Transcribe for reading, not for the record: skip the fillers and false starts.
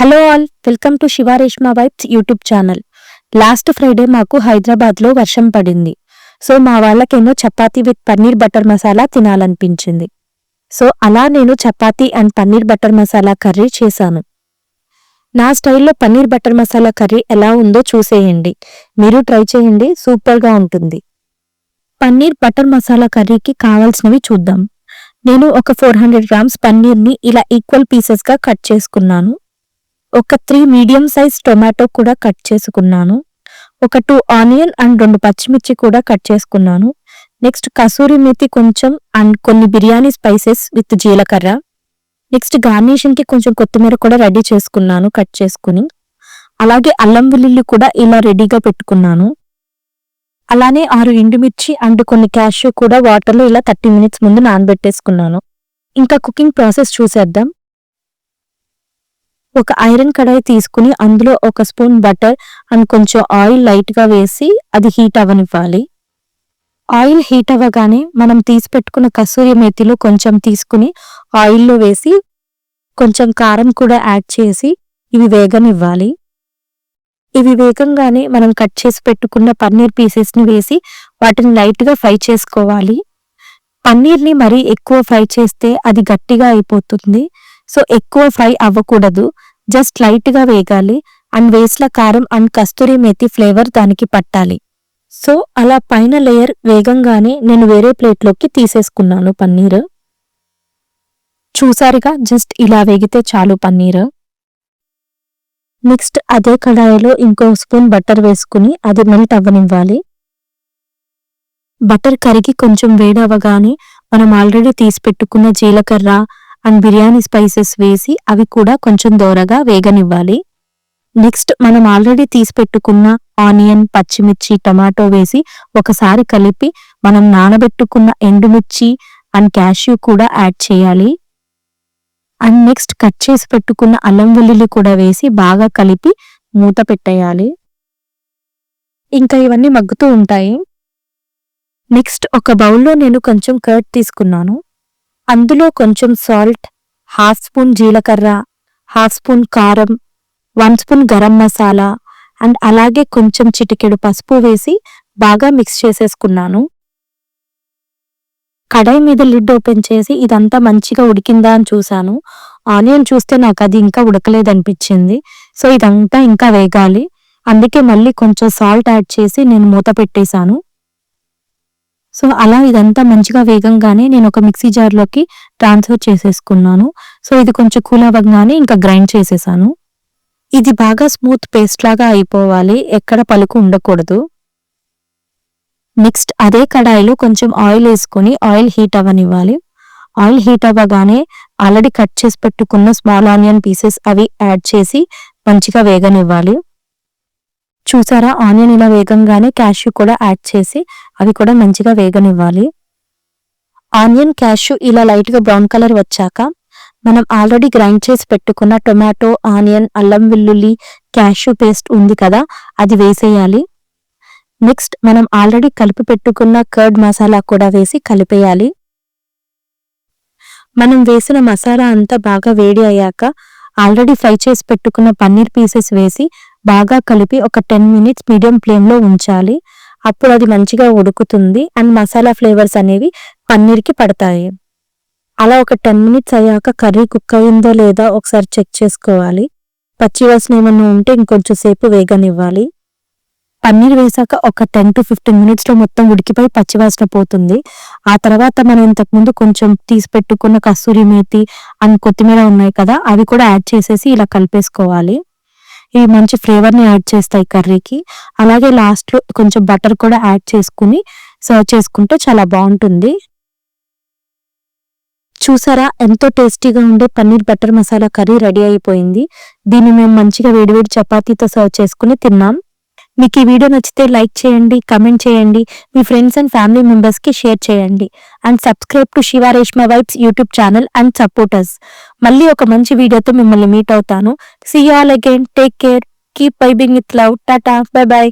Hello all, welcome to Shiva Reshma vibes YouTube channel. Last Friday మాకు హైదరాబాద్లో వర్షం పడింది. సో మా వాళ్ళకేమో చపాతీ విత్ పన్నీర్ బటర్ మసాలా తినాలనిపించింది. సో అలా నేను chapati and paneer butter masala curry చేశాను. నా స్టైల్లో పన్నీర్ బటర్ మసాలా కర్రీ ఎలా ఉందో చూసేయండి. మీరు ట్రై చేయండి, సూపర్గా ఉంటుంది. పన్నీర్ బటర్ మసాలా కర్రీకి కావాల్సినవి చూద్దాం. నేను ఒక 400 గ్రామ్స్ పన్నీర్ని ఇలా ఈక్వల్ పీసెస్గా కట్ చేసుకున్నాను. ఒక 3 మీడియం సైజ్ టొమాటో కూడా కట్ చేసుకున్నాను. ఒక 2 ఆనియన్ అండ్ 2 పచ్చిమిర్చి కూడా కట్ చేసుకున్నాను. నెక్స్ట్ కసూరి మేతి కొంచెం అండ్ కొన్ని బిర్యానీ స్పైసెస్ విత్ జీలకర్ర. నెక్స్ట్ గార్నిషింగ్కి కొంచెం కొత్తిమీర కూడా రెడీ చేసుకున్నాను కట్ చేసుకుని. అలాగే అల్లం వెల్లుల్లి కూడా ఇలా రెడీగా పెట్టుకున్నాను. అలానే 6 ఎండుమిర్చి అండ్ కొన్ని క్యాష్యూ కూడా వాటర్లో ఇలా 30 మినిట్స్ ముందు నానబెట్టేసుకున్నాను. ఇంకా కుకింగ్ ప్రాసెస్ చూసేద్దాం. ఒక ఐరన్ కడాయి తీసుకుని అందులో ఒక స్పూన్ బటర్ అండ్ కొంచెం ఆయిల్ లైట్గా వేసి అది హీట్ అవ్వనివ్వాలి. ఆయిల్ హీట్ అవ్వగానే మనం తీసి పెట్టుకున్న కసూరి మేతిలో కొంచెం తీసుకుని ఆయిల్లో వేసి కొంచెం కారం కూడా యాడ్ చేసి ఇవి వేగనివ్వాలి. ఇవి వేగంగానే మనం కట్ చేసి పెట్టుకున్న పన్నీర్ పీసెస్ని వేసి వాటిని లైట్గా ఫ్రై చేసుకోవాలి. పన్నీర్ని మరీ ఎక్కువ ఫ్రై చేస్తే అది గట్టిగా అయిపోతుంది. సో ఎక్కువ ఫ్రై అవ్వకూడదు, జస్ట్ లైట్గా వేగాలి. అండ్ వేసిన కారం అండ్ కస్తూరి మేతి ఫ్లేవర్ దానికి పట్టాలి. సో అలా పైన లేయర్ వేగంగానే నేను వేరే ప్లేట్లోకి తీసేసుకున్నాను పన్నీర్. చూసారుగా, జస్ట్ ఇలా వేగితే చాలు పన్నీర్. నెక్స్ట్ అదే కడాయిలో ఇంకో స్పూన్ బటర్ వేసుకుని అది మెల్ట్ అవ్వనివ్వాలి. బటర్ కరిగి కొంచెం వేడవగానే మనం ఆల్రెడీ తీసి పెట్టుకున్న జీలకర్ర అండ్ బిర్యానీ స్పైసెస్ వేసి అవి కూడా కొంచెం దోరగా వేగనివ్వాలి. నెక్స్ట్ మనం ఆల్రెడీ తీసి పెట్టుకున్న ఆనియన్, పచ్చిమిర్చి, టమాటో వేసి ఒకసారి కలిపి మనం నానబెట్టుకున్న ఎండుమిర్చి అండ్ క్యాష్యూ కూడా యాడ్ చేయాలి. అండ్ నెక్స్ట్ కట్ చేసి పెట్టుకున్న అల్లం వెల్లుల్లి కూడా వేసి బాగా కలిపి మూత పెట్టేయాలి. ఇంకా ఇవన్నీ మగ్గుతూ ఉంటాయి. నెక్స్ట్ ఒక బౌల్లో నేను కొంచెం కర్డ్ తీసుకున్నాను. అందులో కొంచెం సాల్ట్, 1/2 స్పూన్ జీలకర్ర, 1/2 స్పూన్ కారం, 1 స్పూన్ గరం మసాలా అండ్ అలాగే కొంచెం చిటికెడు పసుపు వేసి బాగా మిక్స్ చేసేసుకున్నాను. కడాయి మీద లిడ్ ఓపెన్ చేసి ఇదంతా మంచిగా ఉడికిందా అని చూశాను. ఆనియన్ చూస్తే నాకు అది ఇంకా ఉడకలేదనిపించింది. సో ఇదంతా ఇంకా వేగాలి. అందుకే మళ్ళీ కొంచెం సాల్ట్ యాడ్ చేసి నేను మూత పెట్టేశాను. సో అలా ఇదంతా మంచిగా వేగంగానే నేను ఒక మిక్సీ జార్లోకి ట్రాన్స్ఫర్ చేసేసుకున్నాను. సో ఇది కొంచెం కూల్ అవ్వగానే ఇంకా గ్రైండ్ చేసేసాను. ఇది బాగా స్మూత్ పేస్ట్ లాగా అయిపోవాలి, ఎక్కడ పలుకు ఉండకూడదు. నెక్స్ట్ అదే కడాయిలో కొంచెం ఆయిల్ వేసుకొని ఆయిల్ హీట్ అవ్వనివ్వాలి. ఆయిల్ హీట్ అవ్వగానే ఆల్రెడీ కట్ చేసి పెట్టుకున్న స్మాల్ ఆనియన్ పీసెస్ అవి యాడ్ చేసి మంచిగా వేగనివ్వాలి. చూసారా, ఆనియన్ ఇలా వేగంగానే క్యాష్యూ కూడా యాడ్ చేసి అవి కూడా మంచిగా వేగనివ్వాలి. ఆనియన్, క్యాష్యూ ఇలా లైట్గా బ్రౌన్ కలర్ వచ్చాక మనం ఆల్రెడీ గ్రైండ్ చేసి పెట్టుకున్న టొమాటో, ఆనియన్, అల్లం వెల్లుల్లి, క్యాష్యూ పేస్ట్ ఉంది కదా, అది వేసేయాలి. నెక్స్ట్ మనం ఆల్రెడీ కలిపి పెట్టుకున్న కర్డ్ మసాలా కూడా వేసి కలిపేయాలి. మనం వేసిన మసాలా అంతా బాగా వేడి అయ్యాక ఆల్రెడీ ఫ్రై చేసి పెట్టుకున్న పన్నీర్ పీసెస్ వేసి బాగా కలిపి ఒక 10 మినిట్స్ మీడియం ఫ్లేమ్లో ఉంచాలి. అప్పుడు అది మంచిగా ఉడుకుతుంది అండ్ మసాలా ఫ్లేవర్స్ అనేవి పన్నీర్కి పడతాయి. అలా ఒక 10 మినిట్స్ అయ్యాక కర్రీ కుక్ అయిందో లేదా ఒకసారి చెక్ చేసుకోవాలి. పచ్చివాసన ఏమన్నా ఉంటే ఇంకొంచెం సేపు వేగనివ్వాలి. పన్నీర్ వేసాక ఒక 10 to 15 మినిట్స్లో మొత్తం ఉడికిపోయి పచ్చివాసన పోతుంది. ఆ తర్వాత మనం ఇంతకుముందు కొంచెం తీసి పెట్టుకున్న కస్తూరి మేతి అండ్ కొత్తిమీర ఉన్నాయి కదా, అవి కూడా యాడ్ చేసేసి ఇలా కలిపేసుకోవాలి. ఇవి మంచి ఫ్లేవర్ని యాడ్ చేస్తాయి కర్రీకి. అలాగే లాస్ట్లో కొంచెం బటర్ కూడా యాడ్ చేసుకుని సర్వ్ చేసుకుంటే చాలా బాగుంటుంది. చూసారా, ఎంతో టేస్టీగా ఉండే paneer butter masala curry ready అయిపోయింది. దీన్ని మేము మంచిగా వేడివేడి చపాతీతో సర్వ్ చేసుకుని తిన్నాం. మీకు ఈ వీడియో నచ్చితే లైక్ చేయండి, కమెంట్ చేయండి, మీ ఫ్రెండ్స్ అండ్ ఫ్యామిలీ మెంబర్స్కి షేర్ చేయండి and subscribe to Shiva Reshma vibes YouTube channel and supporters. మళ్ళీ ఒక మంచి వీడియోతో మిమ్మల్ని మీట్ అవుతాను. See you all again. Take care, keep vibing with love. Tata, bye by.